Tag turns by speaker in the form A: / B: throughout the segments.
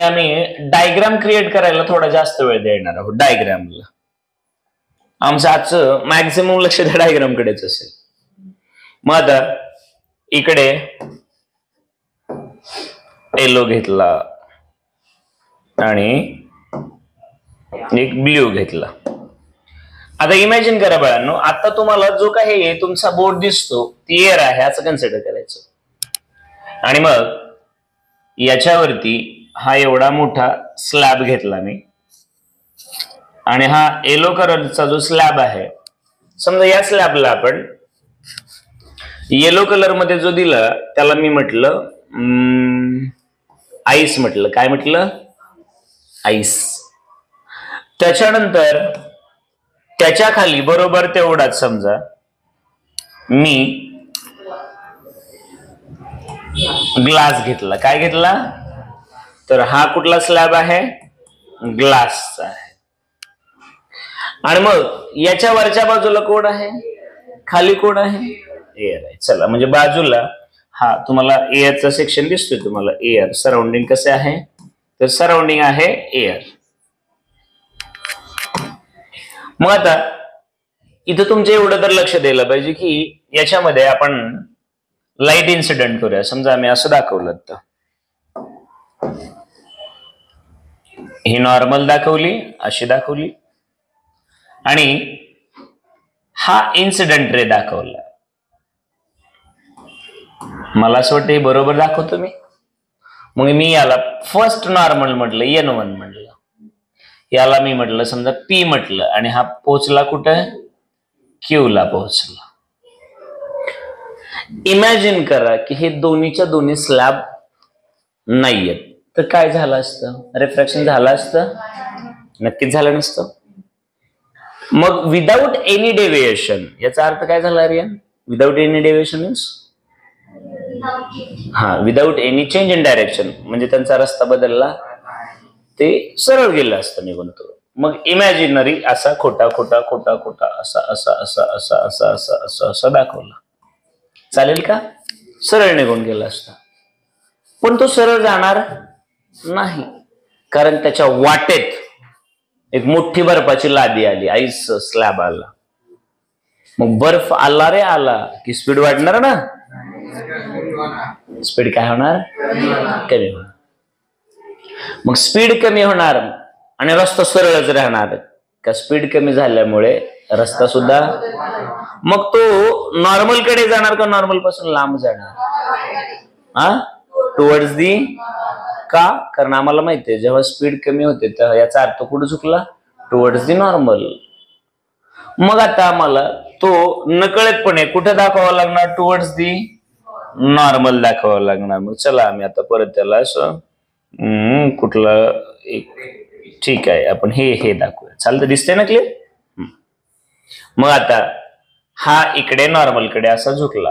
A: आम्ही diagram create करायला थोडा जास्त वेळ देणार आहोत. डायग्रामला आमचं आजचं मॅक्झिमम लक्ष त्या डायग्राम कडेच असेल. मग आता इकडे येलो घेतला आणि एक ब्ल्यू घेतला. आता इमॅजिन करा बाळांनो, आता तुम्हाला जो काही तुमचा बोर्ड दिसतो ती एअर आहे असं कन्सिडर करायचं. आणि मग याच्यावरती हा एवढा मोठा स्लॅब घेतला मी आणि हा येलो कलरचा जो स्लॅब आहे, समजा या स्लॅबला आपण येलो कलर मध्ये जो दिला त्याला मी म्हटलं आईस म्हटलं. काय म्हटलं? आईस. त्याच्यानंतर त्याच्या खाली बरोबर तेवढाच समजा मी ग्लास घेतला. काय घेतला? तर हा कुठला स्लॅब आहे? ग्लासचा आहे. आणि मग याच्या वरच्या बाजूला कोण आहे? खाली कोण आहे? एअर आहे. चला, म्हणजे बाजूला हा तुम्हाला एअरचा सेक्शन दिसतोय तुम्हाला. एअर सराउंडिंग कसे आहे? तर सराउंडिंग आहे एअर. मग आता इथं तुमच्या एवढं तर लक्ष द्यायला पाहिजे की याच्यामध्ये आपण लाईट इन्सिडेंट करूया. समजा आम्ही असं दाखवलं तर ही नॉर्मल दाखवली, अशी दाखवली आणि हा इन्सिडेंट रे दाखवला. मला असं वाटतं हे बरोबर दाखवतो मी. मग मी याला फर्स्ट नॉर्मल म्हटलं, N1 म्हटलं, याला मी म्हटलं समजा P म्हटलं आणि हा पोहोचला कुठं? Q ला पोहोचला. इमॅजिन करा की हे दोन्हीच्या दोन्ही स्लॅब नाहीयेत, तर काय झालं असतं? रिफ्रॅक्शन झालं असतं? नक्कीच झालं नसतं. मग विदाउट एनी डेव्हिएशन याचा अर्थ काय झाला rayon? Without any deviation means without any change in direction, म्हणजे त्यांचा रस्ता बदलला, ते सरळ गेलं असतं निघून तो. मग इमॅजिनरी असा खोटा खोटा खोटा खोटा असा असा असा असा असा असा असा असा दाखवला. चालेल का? सरळ निघून गेला असता. पण तो सरळ जाणार नाही, कारण त्याच्या वाटेत एक मोठी बर्फाची लादी आली, आईस स्लॅब आला. मग बर्फ आला रे आला की स्पीड वाढणार ना? स्पीड काय होणार? कमी होणार. मग स्पीड कमी होणार आणि रस्ता सरळच राहणार का? स्पीड कमी झाल्यामुळे रस्ता सुद्धा, मग तो नॉर्मल कडे जाणार का नॉर्मल पासून लांब जाणार? Towards the. का? कारण आम्हाला माहितीये जेव्हा स्पीड कमी होते तेव्हा याचा अर्थ कुठे चुकला? Towards the normal. मग आता आम्हाला तो नकळतपणे कुठे दाखवावा लागणार? टुवर्ड्स दी नॉर्मल दाखवावं लागणार. मग चला आम्ही आता परत त्याला असं कुठलं एक, ठीक आहे आपण हे दाखवूया. चालतं? दिसतंय ना क्लिअर? मग आता हा इकडे नॉर्मल कडे असा झुकला.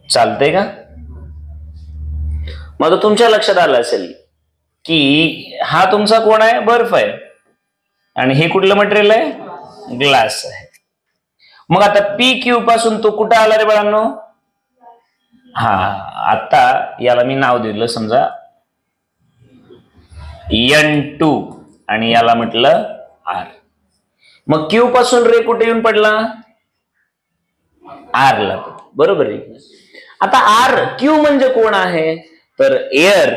A: चालतंय का? मग तुमच्या लक्षात आलं असेल की हा तुमचा कोण आहे? बर्फ आहे. आणि हे कुठलं मटेरियल आहे? ग्लास आहे. मग आता PQ पासून तो कुठं आला रे बाळांनो? आता याला मी नाव दिलं समजा N2 आणि याला म्हटलं R. मग Q पासून रे कुठे येऊन पडला? R ला. बरोबर आहे. आता Q म्हणजे कोण आहे? तर एअर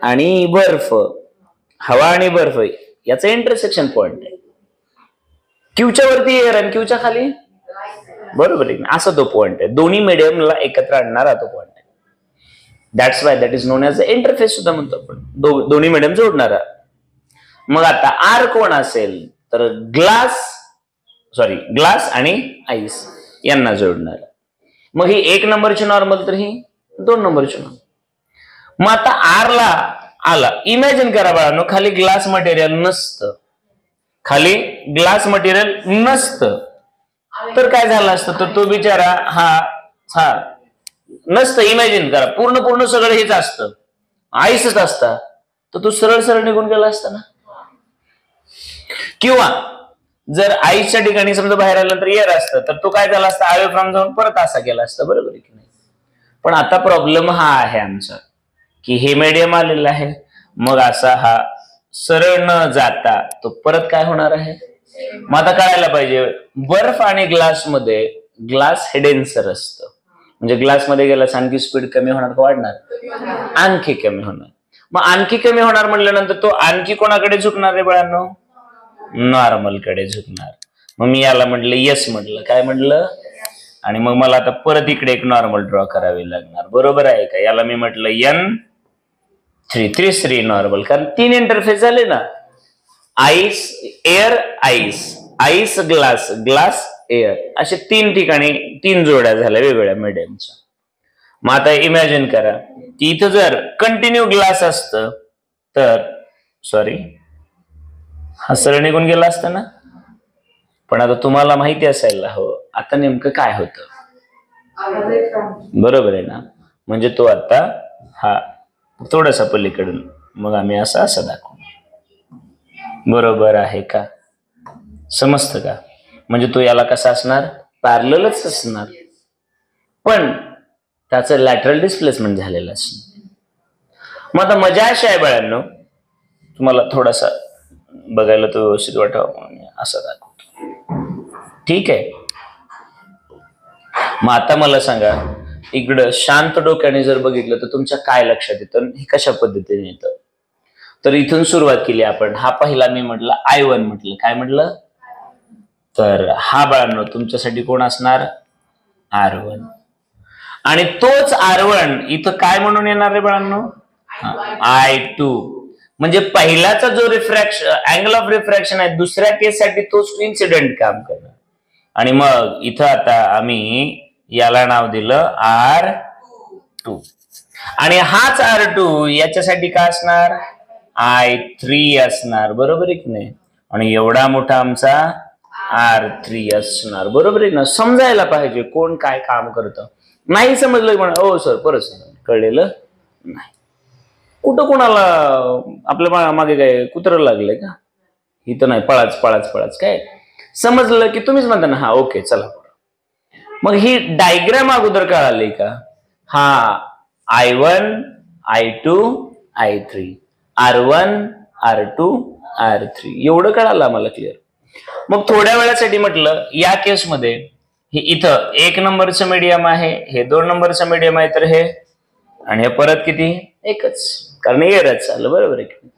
A: आणि बर्फ, हवा आणि बर्फ याचा इंटरसेक्शन पॉइंट आहे. क्यूच्या वरती एअर आणि क्यूच्या खाली, बरोबर आहे. असा तो पॉइंट आहे. दोन्ही मीडियमला एकत्र आणणारा तो पॉइंट आहे. That's why that is non as interface सुद्धा म्हणतो आपण, दोन्ही मीडियम जोडणारा. मग आता R कोण असेल? तर ग्लास आणि आईस यांना जोडणार. मग ही 1 नंबरची नॉर्मल, तर ही 2 नंबरची नॉर्मल. मग आता R ला आला. इमॅजिन करा बाळांनो, खाली ग्लास मटेरियल नसतं, खाली ग्लास मटेरियल नसतं, तर काय झालं असतं? तर तो बिचारा हा नसतं. इमॅजिन करा, पूर्ण सगळं हेच असतं, आईसच असता, तर तो सरळ सरळ निघून गेला असता ना. किंवा जर आईसच्या ठिकाणी समजा बाहेर आलं तर एअर असतं, तर तो काय झाला असता? अवे फ्रॉम जाऊन परत असा गेला असता. बरोबर आहे की नाही? पण आता प्रॉब्लेम हा आहे आमचा की हे मीडियम आलेलं आहे, मग असा हा सरळ न जाता तो परत काय होणार आहे. मग आता कळायला पाहिजे, बर्फ आणि ग्लास मध्ये ग्लास हे डेन्सर असतं, म्हणजे ग्लास मध्ये गेल्यास आणखी स्पीड कमी होणार का वाढणार, आणखी कमी होणार. मग आणखी कमी होणार म्हटल्यानंतर तो आणखी कोणाकडे झुकणार रे बाळांनो, नॉर्मल कडे झुकणार. मग मी याला म्हटलं यस, म्हटलं काय म्हटलं, आणि मग मला आता परत इकडे एक नॉर्मल ड्रॉ करावी लागणार, बरोबर आहे का. याला मी म्हटलं N3, तिसरी नॉर्मल, कारण 3 इंटरफेस झाले ना, ice air ice, ice glass, glass air, असे 3 ठिकाणी 3 जोड्या झाल्या वेगवेगळ्या मीडियमच्या. मग आता इमॅजिन करा की इथं जर कंटिन्यू ग्लास असतं तर, सॉरी हा सरळ निघून गेला असतं ना, पण आता तुम्हाला माहिती असायला हवं आता नेमकं काय होतं, बरोबर आहे ना. म्हणजे तो आता हा थोडासा पलीकडून, मग आम्ही असं दाखवू, बरोबर आहे का, समजतं का. म्हणजे तो याला कसा असणार, पॅरललच असणार, पण त्याचं लॅटरल डिस्प्लेसमेंट झालेलं असणार. मग आता मजा अशी आहे बाळांनो, तुम्हाला थोडासा बघायला तो व्यवस्थित वाटावं असं दाखवतो, ठीक आहे. मग आता मला सांगा, इकडं शांत डोक्याने जर बघितलं तर तुमच्या काय लक्षात येतं, हे कशा पद्धतीने येतं. तर इथून सुरुवात केली आपण. हा पहिला मी म्हटलं I1 म्हटलं, काय म्हटलं, तर हा बाळांनो तुमच्यासाठी कोण असणार, R1, आणि तोच R1 इथं काय म्हणून येणार रे बाळांनो, I2. म्हणजे पहिल्याचा जो रिफ्रॅक्शन अँगल ऑफ रिफ्रॅक्शन आहे दुसऱ्या केस साठी तोच इन्सिडेंट काम करणार. आणि मग इथं आता आम्ही याला नाव दिलं R2, आणि हाच R2 याच्यासाठी काय असणार, I3 असणार, बरोबर आहे की नाही. आणि एवढा मोठा आमचा R3 असणार, बरोबर आहे ना. समजायला पाहिजे कोण काय काम करतं. नाही समजलं म्हणा, हो सर परत कळलेलं नाही. कुठं कोणाला आपल्या मागे काय कुत्र लागलंय का, इथं नाही, पळाच पळाच पळाच, काय समजलं की तुम्हीच म्हणता ना, हा ओके चला. मग ही डायग्राम अगोदर कळाली का, हा I1 I2 I3, R1 R2 R3, एवढं कळालं आम्हाला क्लिअर. मग थोड्या वेळासाठी म्हटलं या केसमध्ये हे इथं 1 नंबरचं मीडियम आहे, हे 2 नंबरचं मीडियम आहे, तर हे आणि हे परत किती, एकच, कारण एअरच चाललं, बरोबर आहे.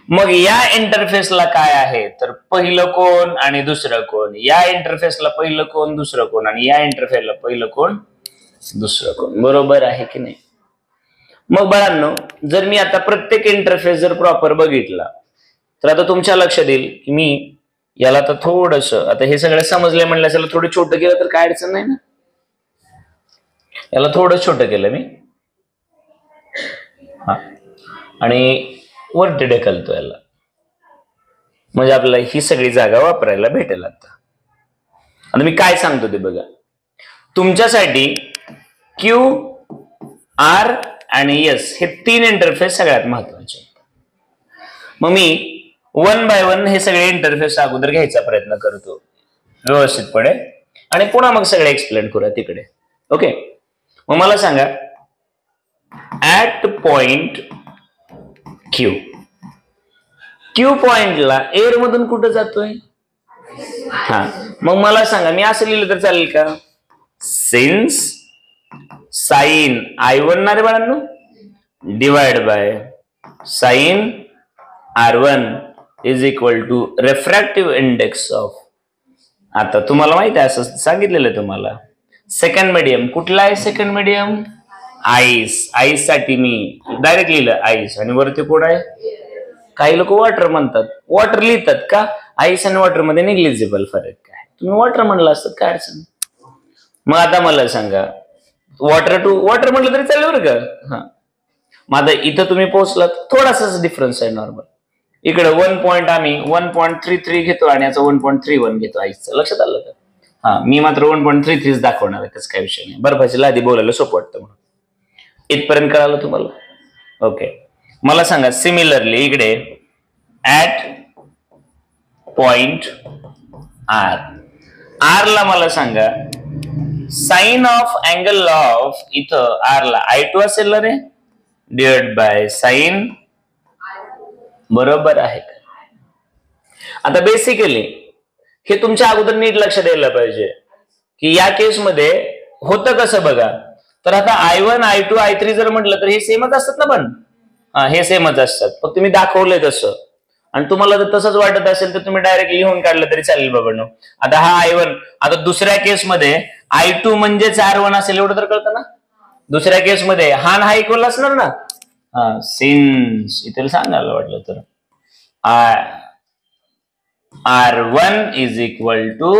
A: मग या इंटरफेसला काय आहे, तर पहिलं कोण आणि दुसरं कोण, या इंटरफेसला पहिलं कोण दुसरं कोण, आणि या इंटरफेसला पहिलं कोण दुसरं कोण, बरोबर आहे की नाही. मग बाळांनो जर मी आता प्रत्येक इंटरफेस जर प्रॉपर बघितला तर आता तुमच्या लक्षात येईल की मी याला तर थोडस, आता हे सगळं समजलंय म्हणलं, त्याला थोडं छोटं केलं तर काय अडचण नाही ना. याला थोडं छोटं केलं मी, हा, आणि वरती ढकलतो याला, म्हणजे आपल्याला ही सगळी जागा वापरायला भेटेल. आता मी काय सांगतो ते बघा. तुमच्यासाठी Q, R आणि S हे 3 इंटरफेस सगळ्यात महत्वाचे. मग मी 1 बाय 1 हे सगळे इंटरफेस अगोदर घ्यायचा प्रयत्न करतो व्यवस्थितपणे, आणि पुन्हा मग सगळे एक्सप्लेन करूया तिकडे, ओके. मग मला सांगा, ऍट पॉइंट Q पॉइंटला एअर मधून कुठं जातोय, हा, मग मला सांगा मी असं लिहिलं तर चालेल का, सिन्स साइन I1 ना रे बाळांनो divide by sine R1 is equal to refractive index of, आता तुम्हाला माहिती आहे असं सांगितलेलं तुम्हाला, सेकंड मीडियम कुठला आहे, सेकंड मीडियम आईस, आईस साठी मी डायरेक्ट लिहिलं आईस, आणि वरती कोण आहे, काही लोक वॉटर म्हणतात, वॉटर लिहितात का, आईस आणि वॉटर मध्ये निग्लिजिबल फरक काय, तुम्ही वॉटर म्हणलं असतात काय अडचण. मग आता मला सांगा, वॉटर टू वॉटर म्हटलं तरी चालेल बरं का, हा. मग आता इथं तुम्ही पोहोचलात, थोडासाच डिफरन्स आहे नॉर्मल, इकडे 1 पॉईंट आम्ही 1.33 घेतो आणि याचा 1.31 घेतो आईसचं, लक्षात आलं का. हा, मी मात्र 1.33 दाखवणार आहे, त्याच काही विषय नाही, बर्फाची लादी बोलायला सोपं वाटतं म्हणून. इथपर्यंत कळालं तुम्हाला, ओके. मला सांगा सिमिलरली इकडे ऍट पॉइंट R ला मला सांगा साइन ऑफ अँगल ऑफ, इथं R ला I2 असेल ना रे, डिवाइड बाय साइन बरोबर आहे का? आता बेसिकली हे तुमच्या अगोदर नीट लक्ष द्यायला पाहिजे की या केसमध्ये होतं कसं बघा. तर आता I1 I2 I3 जर म्हटलं तर हे सेमच असतात ना, पण हे सेमच असतात, फक्त मी दाखवलंय तसं. आणि तुम्हाला जर तसंच वाटत असेल तर तुम्ही डायरेक्ट लिहून काढलं तरी चालेल बाबांनो. आता हा I1, आता दुसऱ्या केसमध्ये I2 म्हणजेच R1 असेल एवढं तर कळतं ना. दुसऱ्या केसमध्ये हा इक्वल असणार ना. सिन्स इथे सांगायला वाटलं तर R1 is equal to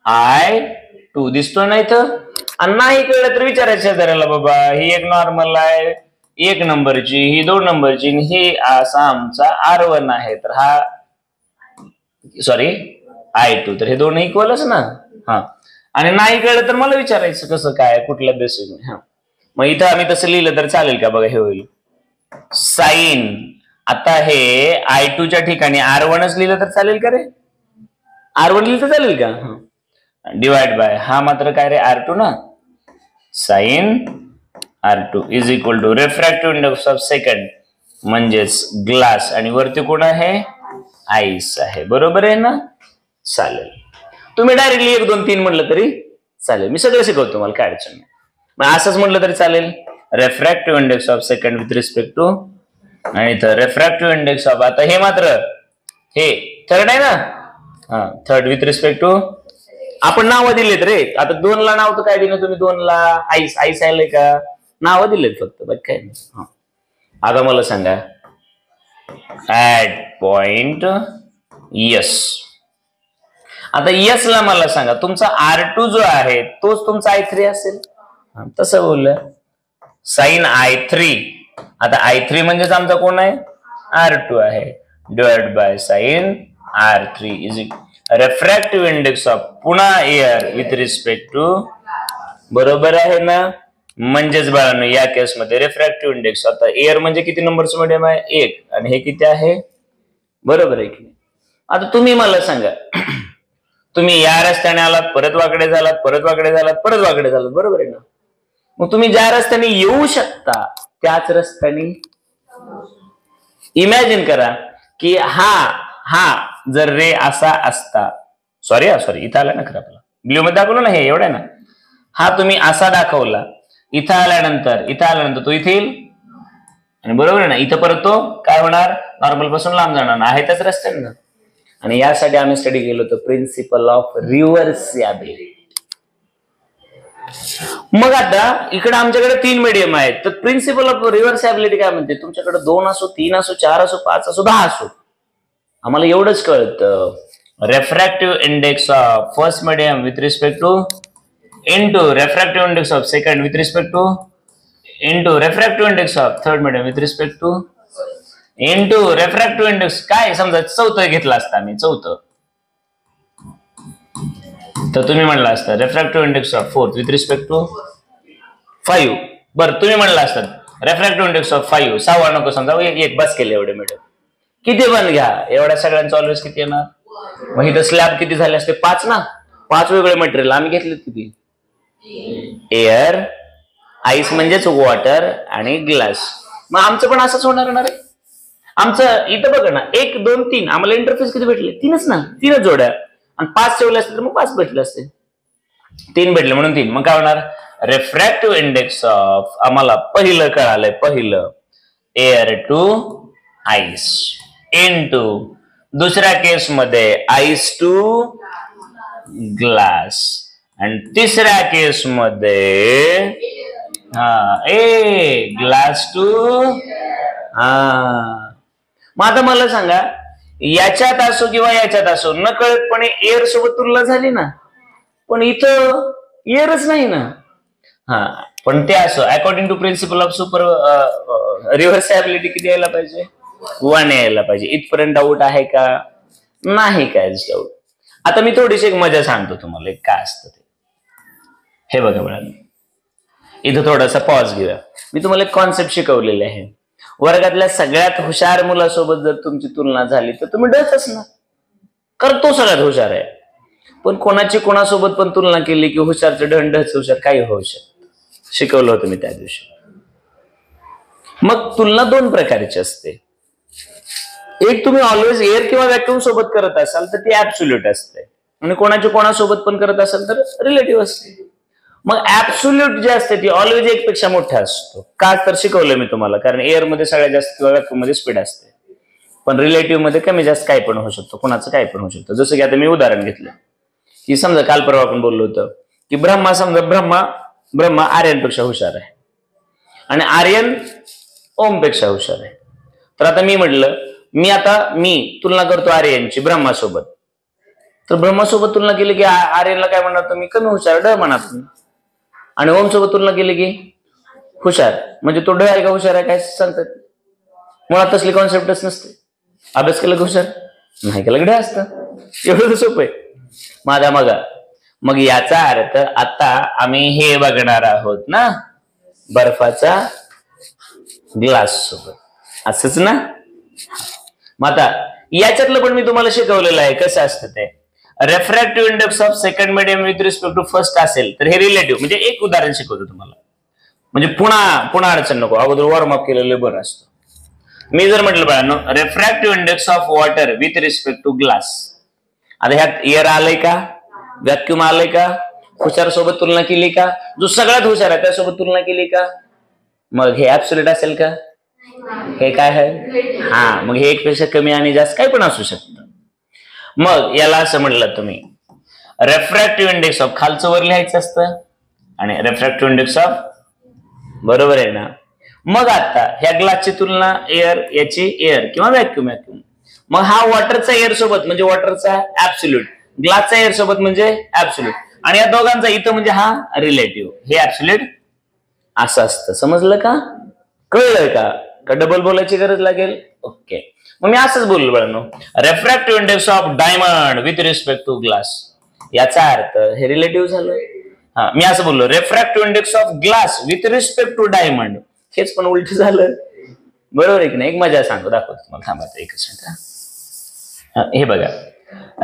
A: I2 दिसतो ना इथं. आणि नाही कळलं तर विचारायचं शेजाऱ्याला, बाबा ही एक नॉर्मल आहे 1 नंबरची, ही 2 नंबरची, ही असा आमचा R1 आहे, तर हा सॉरी I2, तर हे दोन इक्वलच ना. हा, आणि नाही कळलं तर मला विचारायचं कसं काय कुठल्या बेसिसने. हा, मग इथं आम्ही तसं लिहिलं तर चालेल का बघा. हे होईल साइन, आता हे I2 च्या ठिकाणी R1च लिहिलं तर चालेल का रे. R1 लिहिलं तर चालेल का. डिवाइड बाय हा मात्र काय रे R2 ना. Sine R2 is equal to refractive index of second म्हणजेच ग्लास, आणि वरती कोण आहे आईस आहे. बरोबर आहे ना. चालेल, तुम्ही डायरेक्टली 1 2 3 म्हटलं तरी चालेल, मी सगळं शिकवतो तुम्हाला, काय अडचण नाही. मग असंच म्हटलं तरी चालेल. Refractive index of second with respect to, आणि इथं रिफ्रॅक्टिव्ह इंडेक्स ऑफ, आता हे मात्र हे थर्ड आहे ना. हा, थर्ड विथ रिस्पेक्ट टू, आपण नावं दिलेत रे. आता 2 ला नाव तर काय दिलं तुम्ही, 2 ला आईस आलंय का, नावं दिलेत फक्त, बघ काय नाही. आता मला सांगा ऍट पॉइंट यस. आता यस ला मला सांगा तुमचा R2 जो आहे तोच तुमचा I3 असेल. तसं बोललं साइन I3, आता I3 म्हणजेच आमचा कोण आहे R2 आहे, divide by sign R3 is refractive index of पुन्हा एअर विथ रिस्पेक्ट टू. बरोबर आहे ना. म्हणजेच बाळांनो या केसमध्ये रिफ्रॅक्टिव्ह इंडेक्स, आता एअर म्हणजे किती नंबरचं मीडियम आहे 1, आणि हे किती आहे. बरोबर आहे की. आता तुम्ही मला सांगा, तुम्ही या रस्त्याने आलात, परत वाकडे झालात, परत वाकडे झालात, परत वाकडे झालात, बरोबर आहे ना. मग तुम्ही ज्या रस्त्याने येऊ शकता त्याच रस्त्याने इमॅजिन करा की हा जर रे असा असता, सॉरी इथं आला ना खरं, आपला ब्ल्यू मध्ये दाखवलं ना, हे एवढं आहे ना. हा तुम्ही असा दाखवला, इथं आल्यानंतर तो इथे येईल, आणि बरोबर आहे ना. इथं परत तो काय होणार, नॉर्मल पासून लांब जाणार, आहे त्याच रस्त्याने ना. आणि यासाठी आम्ही स्टडी केलं होतं प्रिन्सिपल ऑफ रिव्हर्सिबिलिटी. मग आता इकडे आमच्याकडे 3 मीडियम आहेत, तर प्रिन्सिपल ऑफ रिव्हर्सिबिलिटी काय म्हणते, तुमच्याकडे 2 असो, 3 असो, 4 असो, 5 असो, 10 असो, आम्हाला एवढंच कळतं. Refractive index of first medium with respect to into refractive index of second with respect to into refractive index of third medium with respect to into refractive index, काय समजा चौथं घेतला असता मी, चौथं तर तुम्ही म्हणला असता refractive index of fourth with respect to 5. बरं, तुम्ही म्हणला असता refractive index of 5, 6 नको समजा, एक बस केले एवढे मीडियम. किती पण घ्या, एवढ्या सगळ्यांचा ऑलवेज किती येणार. मग इथं स्लॅब किती झाले असते 5 ना. 5 वेगळे मटेरियल आम्ही घेतले किती, एअर, आईस म्हणजेच वॉटर, आणि ग्लास. मग आमचं पण असंच होणार ना रे. आमचं इथं बघा ना 1 2 3, आम्हाला इंटरफेस किती भेटले 3च ना, 3च जोड्या, आणि 5 ठेवले असते तर मग 5 भेटले असते, 3 भेटले म्हणून 3. मग काय होणार, रिफ्रॅक्टिव्ह इंडेक्स ऑफ आम्हाला पहिलं कळालंय, पहिलं एअर टू आईस इनटू दुसऱ्या केसमध्ये आईस टू ग्लास, आणि तिसऱ्या केस मध्ये ग्लास टू. मग आता मला सांगा, याच्यात असो किंवा याच्यात असो नकळतपणे एअर सोबत तुलना झाली ना, पण इथं एअरच नाही ना. पण ते असो, अकॉर्डिंग टू प्रिन्सिपल ऑफ रिव्हर्सिबिलिटी किती यायला पाहिजे, 1 यायला पाहिजे. इथपर्यंत डाऊट आहे का, नाही काय डाऊट. आता मी थोडीशी एक मजा सांगतो तुम्हाला, एक काय असतं ते. हे बघा बघा, इथं थोडासा पॉज घेऊया. मी तुम्हाला एक कॉन्सेप्ट शिकवलेले आहे. वर्गातल्या सगळ्यात हुशार मुलासोबत जर तुमची तुलना झाली तर तुम्ही डळतच ना, कारण तो सगळ्यात हुशार आहे. पण कोणाची कोणासोबत पण तुलना केली की हुशारचं ढंढच हुशार, काही होऊ शकत. शिकवलं होतं मी त्या दिवशी. मग तुलना 2 प्रकारची असते. एक तुम्ही ऑलवेज एअर किंवा व्हॅक्यूम सोबत करत असाल तर ती ऍब्सोल्यूट असते, आणि कोणासोबत पण करत असाल तर रिलेटिव्ह असते. मग ऍब्सोल्यूट जे असते ती ऑलवेज एक पेक्षा मोठा असतो. का तर शिकवलं मी तुम्हाला, कारण एअर मध्ये सगळ्यात जास्त किंवा व्हॅक्यूम मध्ये स्पीड असते, पण रिलेटिव्ह मध्ये कमी जास्त काय पण होऊ शकतो, कोणाचं काय पण होऊ शकतं. जसं की आता मी उदाहरण घेतलं की समजा काल परवा आपण बोललो होतं की ब्रह्मा आर्यनपेक्षा हुशार आहे आणि आर्यन ओमपेक्षा हुशार आहे. तर आता मी म्हटलं मी तुलना करतो आर्यनची ब्रह्मासोबत, तर ब्रह्मासोबत तुलना केली की आर्यनला काय म्हणणार तुम्ही, कमी हुशार, ड म्हणा तुम्ही. आणि ओम सोबत तुलना केली की हुशार, म्हणजे तो ड आहे का हुशार आहे काय सांगतात. मुळात तसली कॉन्सेप्टच नसते. अभ्यास केलं हुशार, नाही केलं ड असतं. एवढं सोपं आहे. मग याचा अर्थ आता आम्ही हे बघणार आहोत ना, बर्फाचा ग्लास सोबत, असंच ना. मग आता याच्यातलं पण मी तुम्हाला शिकवलेलं आहे कसं असतं ते. Refractive index of second medium with respect to first असेल तर हे रिलेटिव्ह, म्हणजे एक उदाहरण शिकवतो तुम्हाला, म्हणजे पुन्हा अडचण नको, अगोदर वॉर्मअप केलेलं बरं असतं. मी जर म्हटलं बाळांनो refractive index of water with respect to glass, आता ह्यात एअर आलंय का, व्हॅक्यूम आलंय का, हुशार सोबत तुलना केली का, जो सगळ्यात हुशार आहे त्यासोबत तुलना केली का, मग हे ऍब्सोल्यूट असेल का, हे काय आहे, हा, मग हे एक पेक्षा कमी आणि जास्त काय पण असू शकतं. मग याला असं म्हटलं तुम्ही रेफ्रॅक्टिव्ह इंडेक्स ऑफ, खालचं वर लिहायचं असतं, आणि रेफ्रॅक्टिव्ह इंडेक्स ऑफ, बरोबर आहे ना. मग आता ह्या ग्लासची तुलना याची एअर किंवा व्हॅक्यूम, मग हा वॉटरचा एअर सोबत म्हणजे वॉटरचा ऍब्सोल्यूट, ग्लासचा एअर सोबत म्हणजे ऍब्सोल्यूट, आणि या दोघांचा इथं म्हणजे हा रिलेटिव्ह, हे ऍब्सोल्यूट असं असतं. समजलं का, कळलंय का डबल बोलायची गरज लागेल. ओके, मग मी असंच बोललो बाळांनो, refractive index of diamond with respect to glass, याचा अर्थ हे रिलेटिव्ह झालं. हा, मी असं बोललो refractive index of glass with respect to diamond, हेच पण उलट झालं. बरोबर आहे की नाही. एक मजा दाखवतो तुम्हाला, थांबा एकच मिनिट. हे बघा,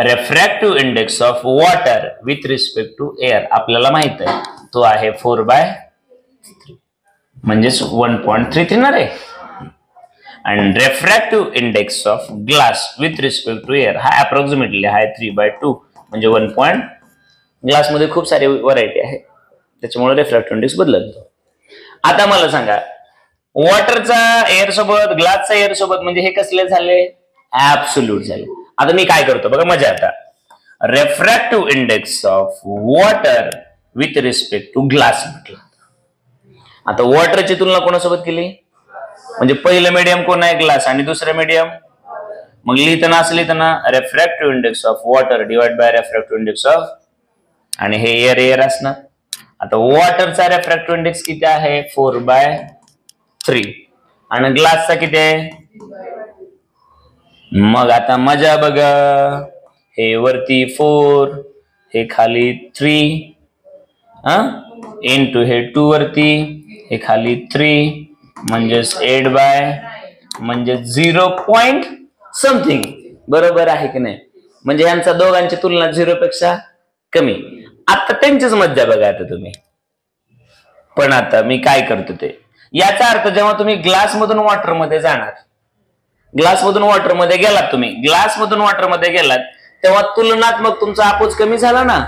A: refractive index of water with respect to air आपल्याला माहित आहे, तो आहे 4/3, म्हणजेच 1.33 ना रे. आणि refractive index of glass with respect to air हा अप्रॉक्सिमेटली आहे 3/2, म्हणजे 1. ग्लासमध्ये खूप सारी व्हरायटी आहे, त्याच्यामुळे रेफ्रॅक्टिव्ह इंडेक्स बदलतो. आता मला सांगा, वॉटरचा एअर सोबत ग्लासचा एअर सोबत म्हणजे हे कसले झाले, ऍब्सोल्यूट झाले. आता मी काय करतो बघा मजा, आता refractive index of water with respect to glass म्हटलं. आता वॉटरची तुलना कोणासोबत केली, म्हणजे पहिलं मीडियम कोण आहे, ग्लास, आणि दुसरं मीडियम, मग लिहिताना refractive index of water divide by refractive index of, आणि हे एअर असणार. आता वॉटरचा रेफ्रॅक्टिव्ह इंडेक्स किती आहे, 4/3, आणि ग्लासचा किती आहे. मग आता मजा बघा, हे वरती 4, हे खाली 3, इंटू हे 2 वरती, हे खाली 3, म्हणजेच 8 म्हणजे 0. समथिंग, बरोबर आहे की नाही. म्हणजे यांचा दोघांची तुलना 0 पेक्षा कमी. आता त्यांचीच मज्जा बघा आता तुम्ही. पण आता मी काय करतो ते, याचा अर्थ जेव्हा तुम्ही ग्लासमधून वॉटरमध्ये जाणार, ग्लासमधून वॉटरमध्ये गेलात, तेव्हा तुलनात्मक तुमचा आपोज कमी झाला ना,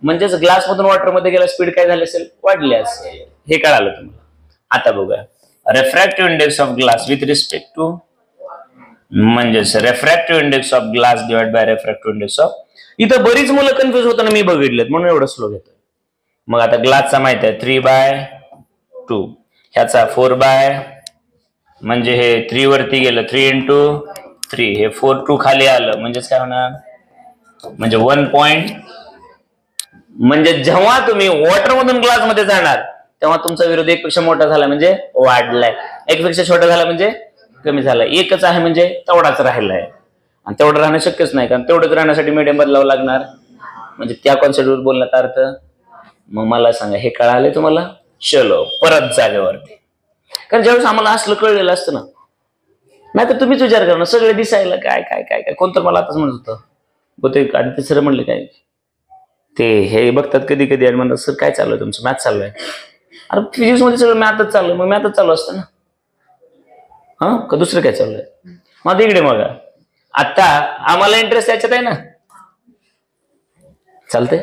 A: म्हणजेच ग्लासमधून वॉटरमध्ये गेला स्पीड काय झाली असेल, वाढली असेल. हे कळालं तुम्हाला. आता बघा, refractive index of glass with respect to, म्हणजेच refractive index of glass divide by refractive index of, इथं बरीच मुलं कन्फ्युज होताना मी बघितलेत, म्हणून एवढं स्लो घेतोय. मग आता ग्लासचा माहित आहे 3/2, ह्याचा 4 म्हणजे हे 3 वरती गेलं, 3 इंटू 3, हे 4 2 खाली आलं, म्हणजेच काय होणार, म्हणजे 1. म्हणजे जेव्हा तुम्ही वॉटर मधून ग्लास मध्ये जाणार तेव्हा तुमचा विरोध 1 पेक्षा मोठा झाला म्हणजे वाढलाय, 1 पेक्षा छोटा झाला म्हणजे कमी झाला, एकच आहे म्हणजे तेवढाच राहिलाय. आणि तेवढं राहणं शक्यच नाही, कारण तेवढंच राहण्यासाठी मीडियम बदलावं लागणार. म्हणजे त्या कॉन्सेप्टवर बोलण्याचा अर्थ. मग मला सांगा, हे कळाले तुम्हाला. चलो परत जागेवरती, कारण ज्यावेळेस आम्हाला असलं कळलेलं असतं ना, नाही तर तुम्हीच विचार करा ना, सगळे दिसायला काय काय काय काय. कोणतं मला आताच म्हणत होतं, बहुतेक आदित्य सर म्हणले काय, ते हे बघतात कधी कधी आणि म्हणतात सर काय चालू आहे तुमचं, मॅथ चालू आहे. अरे फिजिक्स मध्ये सगळं मॅथच चालू आहे, मग मॅथच चालू असतं ना, हा का दुसरं काय चालू आहे. मग इकडे बघा, आता आम्हाला इंटरेस्ट याच्यात आहे ना, चालतंय.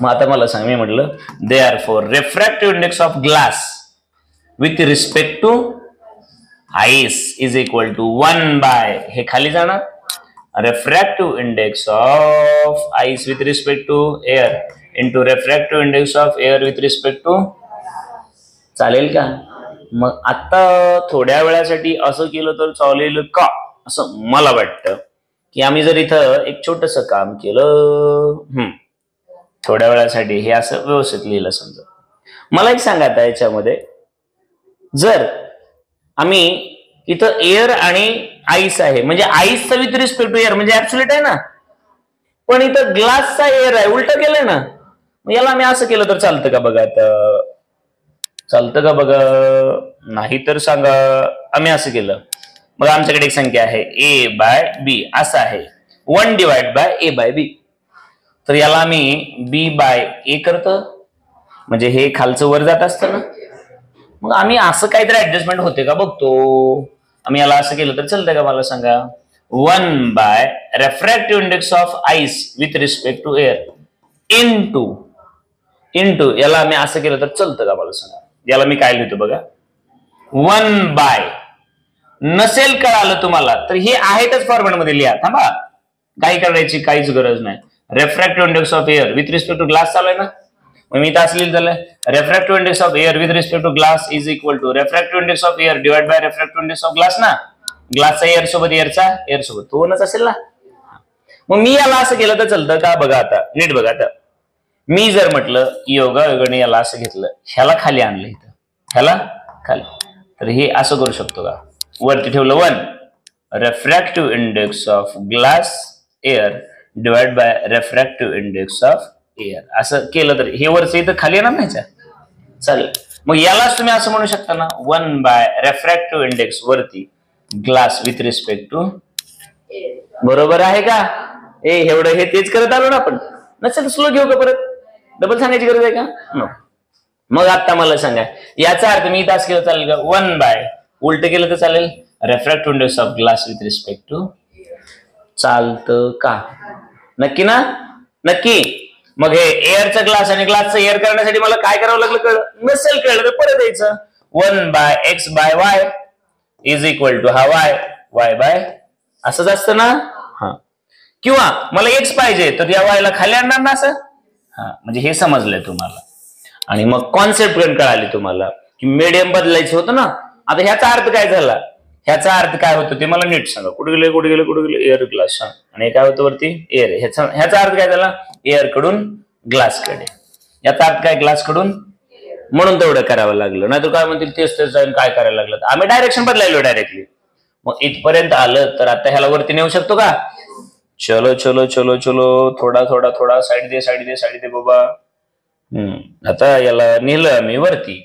A: मग आता मला सांग, मी म्हटलं therefore refractive index of glass with respect to ice is equal to 1 by, हे खाली जाणार, refractive index of ice with respect to air into refractive index of air with respect to, चालेल का? मग आता थोड्या वेळासाठी असं केलं तर चालेल का, असं मला वाटतं की आम्ही जर इथं एक छोटस काम केलं, थोड्या वेळासाठी हे असं व्यवस्थित लिहिलं समजा. मला एक सांगा आता याच्यामध्ये, जर आम्ही इथं एअर आणि आईस आहे, म्हणजे आईसचा विथ रिस्पेक्ट टू एअर म्हणजे ऍब्सोल्यूट आहे ना, पण इथं ग्लासचा एअर आहे, उलट केलंय ना. मग याला आम्ही असं केलं तर चालतं का बघा, आता चालतं का बघा, नाही तर सांगा. आम्ही असं केलं, मग आमच्याकडे एक संख्या आहे ए बाय बी असं आहे, 1 डिवाइड बाय ए बाय बी. तर याला आम्ही बी बाय ए करतो, म्हणजे हे खालचं वर जात असतं ना. मग आम्ही असं काहीतरी ऍडजस्टमेंट होते का बघतो. आम्ही याला असं केलं तर चालतंय का मला सांगा, 1 by refractive index of ice with respect to air into याला आम्ही असं केलं तर चालतं का मला सांगा. याला मी काय लिहितो बघा, 1 बाय, नसेल कळालं तुम्हाला तर हे आहेतच फॉर्मॅट मध्ये लिहा, थांबा, काही करायची काहीच गरज नाही. Refractive index of air with respect to glass चालू आहे ना, मग मी इथं असं लिहिलं झालं, refractive index of air with respect to glass is equal to refractive index of air divide by refractive index of glass ना, ग्लासचा एअर सोबत एअरचा एअर सोबत दोनच असेल ना. मग मी याला असं केलं तर चालतं का बघा, आता नीट बघा. आता मी जर म्हटलं योगायोगाने याला असं घेतलं, ह्याला खाली आणलं इथं, ह्याला खाली, तर हे असं करू शकतो का, वरती ठेवलं 1 refractive index of glass air divide by refractive index of air, असं केलं तर हे वरचं इथं खाली येणार नाही चालेल. मग यालाच तुम्ही असं म्हणू शकता ना, 1 बाय रेफ्रॅक्टिव्ह इंडेक्स वरती ग्लास विथ रिस्पेक्ट टू, बरोबर आहे का? एवढं हे तेच करत आलो ना आपण. नसेल स्लो घेऊ का परत, डबल सांगायची गरज आहे का? नो. मग आता मला सांगा, याचा अर्थ मी तास केलं चालेल का, 1 बाय उलट केलं तर चालेल, refractive index of glass with respect to, चालतं का? नक्की ना, नक्की. मग हे एअरचा ग्लास आणि ग्लासचा एअर करण्यासाठी मला काय करावं लागलं, कळलं नसेल कळलं तर परत यायचं, 1 by X by Y is equal to हा वाय बाय, असंच असतं ना. हा, किंवा मला एक्स पाहिजे तर या वायला खाली आणणार ना असं. हा, म्हणजे हे समजलंय तुम्हाला. आणि मग कॉन्सेप्ट पण कळाली तुम्हाला की मीडियम बदलायचं होतं ना. आता ह्याचा अर्थ काय झाला, ह्याचा अर्थ काय होतो ते मला नीट सांगा. कुठे गेले एअर ग्लास, आणि काय होतं वरती एअर. ह्याचा अर्थ काय झाला, एअर कडून ग्लास कडे. याचा अर्थ काय, ग्लास कडून, म्हणून तेवढं करावं लागलं. नाहीतर काय म्हणतील तेच काय करायला लागलं, आम्ही डायरेक्शन बदलायलो डायरेक्टली. मग इथपर्यंत आलं तर आता ह्याला वरती नेऊ शकतो का? चलो चलो चलो चलो, थोडा साईड दे बाबा. आता याला नेलं आम्ही वरती,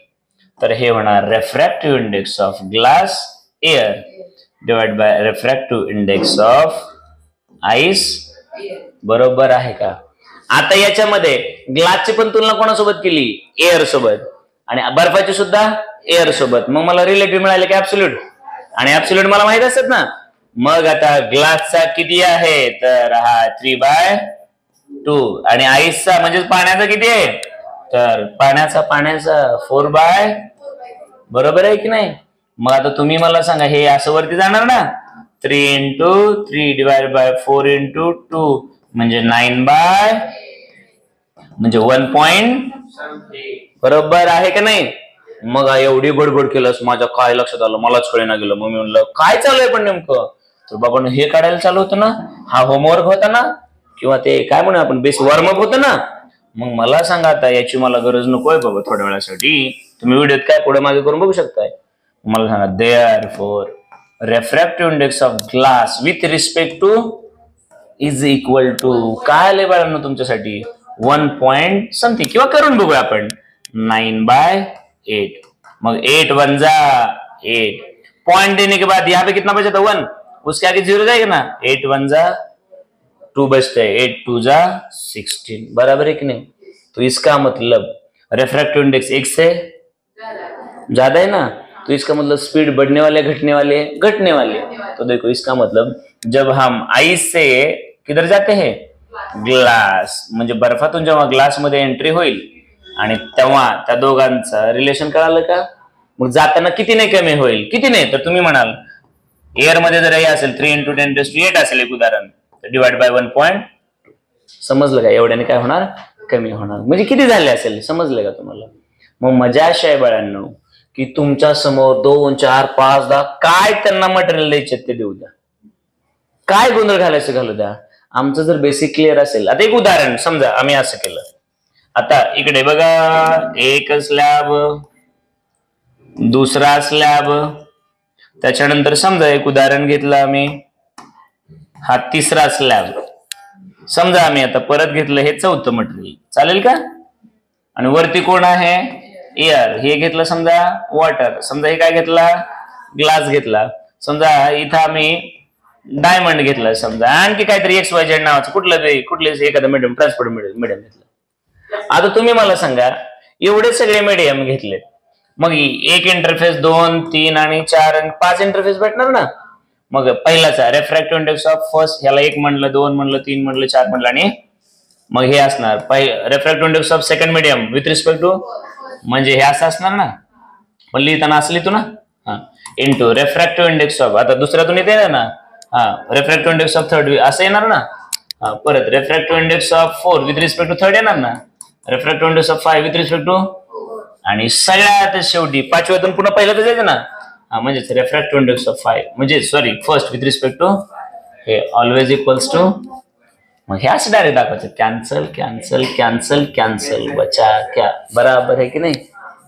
A: तर हे होणार refractive index of glass air divide by refractive index of ice, बरोबर आहे का? आता याच्यामध्ये ग्लासची पण तुलना कोणासोबत केली, एअर सोबत, आणि बर्फाची सुद्धा एअर सोबत. मग मला रिलेटिव्ह मिळाले की ऍब्सोल्यूट, आणि ऍब्सोल्यूट मला माहित असत ना. मग आता ग्लासचा किती आहे, तर हा 3/2, आणि आईसचा म्हणजे पाण्याचा किती आहे, तर पाण्याचा 4/, बरोबर आहे की नाही? मग आता तुम्ही मला सांगा, हे असं वरती जाणार ना, 3 × 3 डिवाइड बाय 4 × 2 म्हणजे 9/, म्हणजे 1 बरोबर आहे का नाही? मग एवढी बडबड केलंस, माझ्या काय लक्षात आलं, मलाच कळेना गेलं. मग मी म्हणलं काय चालू आहे पण नेमकं, तर बाबा हे काढायला चालू होतं ना, हा होमवर्क होता ना, किंवा ते काय म्हणू आपण बेस वॉर्मअप होतं ना. मग मला सांगा, आता याची मला गरज नकोय बाबा थोड्या वेळासाठी. तुम्ही व्हिडिओत काय पुढे मागे करून बघू शकताय. मला सांगा, therefore refractive index of glass with respect to is equal to काय आले बाळांनो तुमच्यासाठी, 1 समथिंग, किंवा करून बघूया आपण, 9/8. मग 8 1 जा 8, पॉइंट देने के बाद यहाँ पे कितना बचा था, 1, उसके आगे 0 जाएगा ना. 8 1 जा 2 बचता है, 8 2 जा 16, बराबर है कि नहीं? तो इसका मतलब रेफ्रैक्टिव इंडेक्स 1 से ज्यादा है ना, तो इसका मतलब स्पीड बढ़ने वाले घटने वाले घटने वाले। तो देखो इसका मतलब जब हम आईस से किधर जाते हैं ग्लास, म्हणजे बर्फातून जेव्हा ग्लास मध्ये एंट्री होईल आणि तेव्हा त्या दोघांचं रिलेशन कळालं का? मग जाताना किती नाही कमी होईल, किती नाही, तर तुम्ही म्हणाल एअर मध्ये जर हे असेल 3 × 10⁸ असेल एक उदाहरण, तर डिवाइड बाय 1. समजलं का? एवढ्याने काय होणार? कमी होणार. म्हणजे किती झाले असेल, समजलं का तुम्हाला? मग मजा अशी आहे बाळांनो की तुमच्या समोर 2, 4, 5, 10 काय त्यांना मटेरियल द्यायचे ते देऊ द्या, काय गोंधळ घालायचं घालू द्या. आमचं जर बेसिक क्लिअर असेल, आता एक उदाहरण समजा आम्ही असं केलं, आता इकडे बघा एक स्लॅब, दुसरा स्लॅब, त्याच्यानंतर समजा एक उदाहरण घेतलं आम्ही, हा तिसरा स्लॅब, समजा आम्ही आता परत घेतलं हे चौथं मटेरियल, चालेल का? आणि वरती कोण आहे? एअर. हे घेतलं समजा वॉटर, समजा हे काय घेतला? ग्लास घेतला, समजा इथं आम्ही डायमंड घेतला, समजा आणखी काहीतरी XYZ नावाचं कुठले एखादं मीडियम, ट्रान्सपोर्ट मीडियम घेतलं. आता तुम्ही मला सांगा एवढे सगळे मीडियम घेतले, मग एक इंटरफेस 2, 3 आणि 4 आणि 5 इंटरफेस भेटणार ना. मग पहिलाचा रेफ्रॅक्टिव्ह इंडेक्स ऑफ फर्स्ट, ह्याला 1 म्हणलं, 2 म्हणलं, 3 म्हणलं, 4 म्हणलं, आणि मग हे असणार refractive index of second medium with respect to, म्हणजे हे असं असणार ना, पण लिहिताना असं लिहितो ना, इंटू रेफ्रॅक्टिव्ह इंडेक्स ऑफ, आता दुसऱ्यातून येते ना, रेफ्रॅक्टिव्ह इंडेक्स ऑफ थर्ड असं येणार ना. परत refractive index of 4 with respect to third येणार ना, refractive index of 5 with respect to, आणि सगळ्यात शेवटी 5व्यातून पुन्हा पहिलं तर जायचं ना, म्हणजेच रेफ्रॅक्टिव्ह इंडेक्स ऑफ 5 म्हणजे sorry first with respect to हे ऑलवेज इक्वल्स टू. मग हे असं डायरेक्ट दाखवायचं, कॅन्सल कॅन्सल कॅन्सल कॅन्सल, बचा क्या, बराबर आहे की नाही?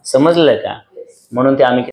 A: समजलं का? म्हणून ते आम्ही